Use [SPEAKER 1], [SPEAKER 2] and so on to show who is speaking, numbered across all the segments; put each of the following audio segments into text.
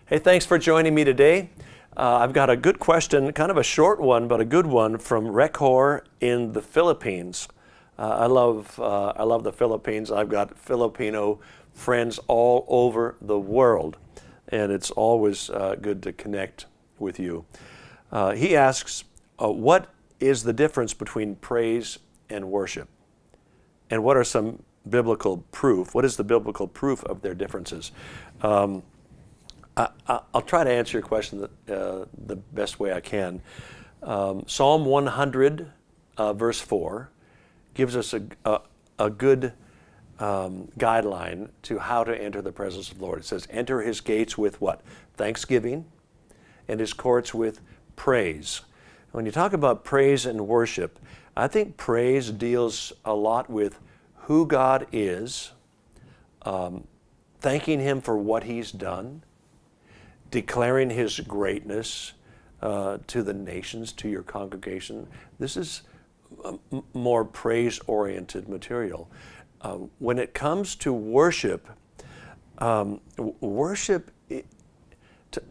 [SPEAKER 1] Hey, thanks for joining me today. I've got a good question, kind of a short one, but a good one from Recor in the Philippines. I love the Philippines. I've got Filipino friends all over the world, and it's always good to connect with you. He asks, what is the difference between praise and worship? And what are some biblical proof? What is the biblical proof of their differences? I'll try to answer your question the best way I can. Psalm 100, verse 4, gives us a good guideline to how to enter the presence of the Lord. It says, enter his gates with what? Thanksgiving, and his courts with praise. When you talk about praise and worship, I think praise deals a lot with who God is, thanking him for what he's done, declaring his greatness to the nations, to your congregation. This is more praise-oriented material. When it comes to worship, worship,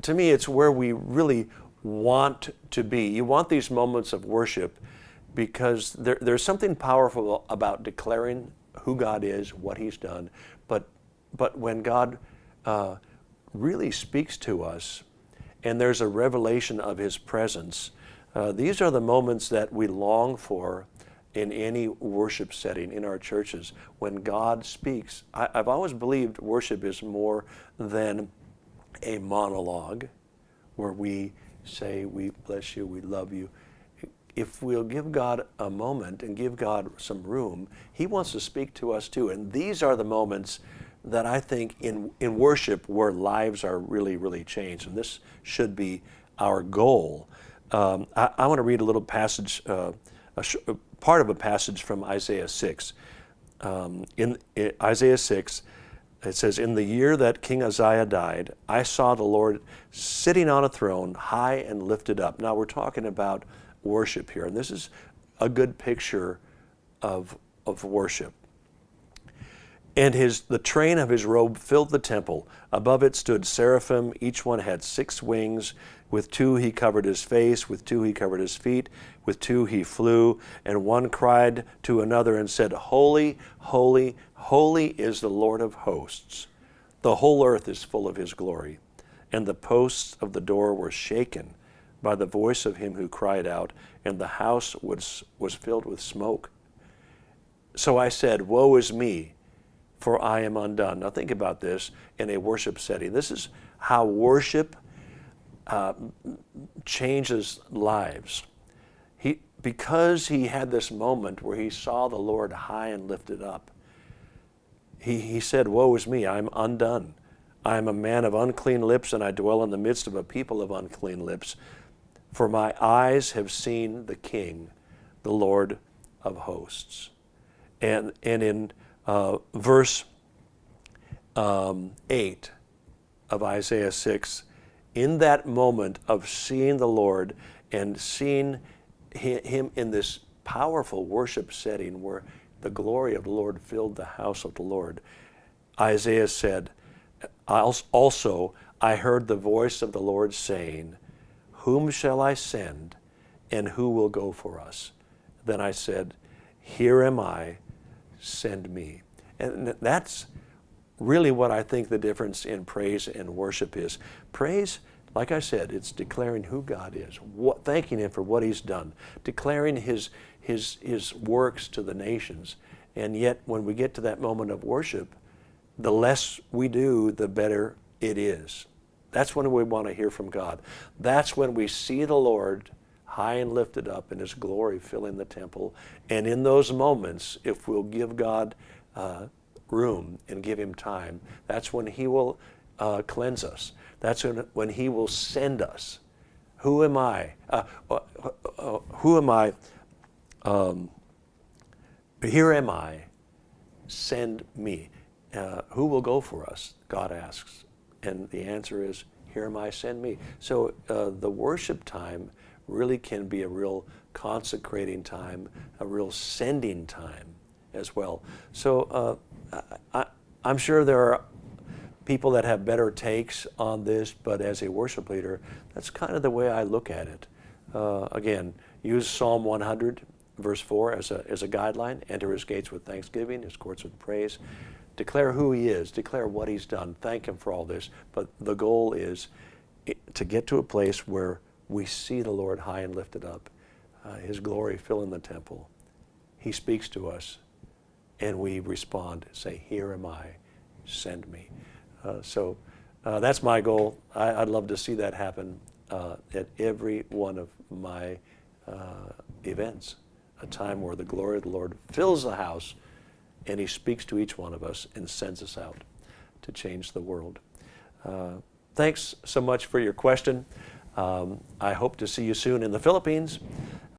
[SPEAKER 1] to me, it's where we really want to be. You want these moments of worship because there's something powerful about declaring who God is, what he's done, but when God really speaks to us and there's a revelation of his presence, these are the moments that we long for in any worship setting in our churches. When God speaks, I've always believed worship is more than a monologue where we say, we bless you, we love you. If we'll give God a moment and give God some room, he wants to speak to us too. And these are the moments that I think in worship where lives are really, really changed. And this should be our goal. I want to read a little passage, part of a passage from Isaiah 6. In Isaiah 6, it says, in the year that King Uzziah died, I saw the Lord sitting on a throne, high and lifted up. Now we're talking about worship here, and this is a good picture of worship. And the train of his robe filled the temple. Above it stood seraphim. Each one had 6 wings. With 2 he covered his face. With 2 he covered his feet. With 2 he flew. And one cried to another and said, Holy, holy, holy is the Lord of hosts. The whole earth is full of his glory. And the posts of the door were shaken by the voice of him who cried out, and the house was filled with smoke. So I said, Woe is me, for I am undone. Now think about this in a worship setting. This is how worship changes lives. Because he had this moment where he saw the Lord high and lifted up, he said, Woe is me, I'm undone. I am a man of unclean lips, and I dwell in the midst of a people of unclean lips. For my eyes have seen the King, the Lord of hosts. And in verse 8 of Isaiah 6, in that moment of seeing the Lord and seeing him in this powerful worship setting where the glory of the Lord filled the house of the Lord, Isaiah said, also I heard the voice of the Lord saying, Whom shall I send, and who will go for us? Then I said, Here am I, send me. And that's really what I think the difference in praise and worship is. Praise, like I said, it's declaring who God is, thanking him for what he's done, declaring his works to the nations. And yet when we get to that moment of worship, the less we do, the better it is. That's when we want to hear from God. That's when we see the Lord high and lifted up in his glory filling the temple. And in those moments, if we'll give God room and give him time, that's when he will cleanse us. That's when he will send us. Who am I? Who am I? Here am I. Send me. Who will go for us? God asks. And the answer is, here am I, send me. So the worship time really can be a real consecrating time, a real sending time as well. So I'm sure there are people that have better takes on this, but as a worship leader, that's kind of the way I look at it. Again, use Psalm 100, verse 4 as a guideline. Enter his gates with thanksgiving, his courts with praise. Declare who he is, declare what he's done, thank him for all this. But the goal is to get to a place where we see the Lord high and lifted up, his glory filling the temple. He speaks to us, and we respond, say, here am I, send me. So that's my goal. I'd love to see that happen at every one of my events, a time where the glory of the Lord fills the house, and he speaks to each one of us and sends us out to change the world. Thanks so much for your question. I hope to see you soon in the Philippines.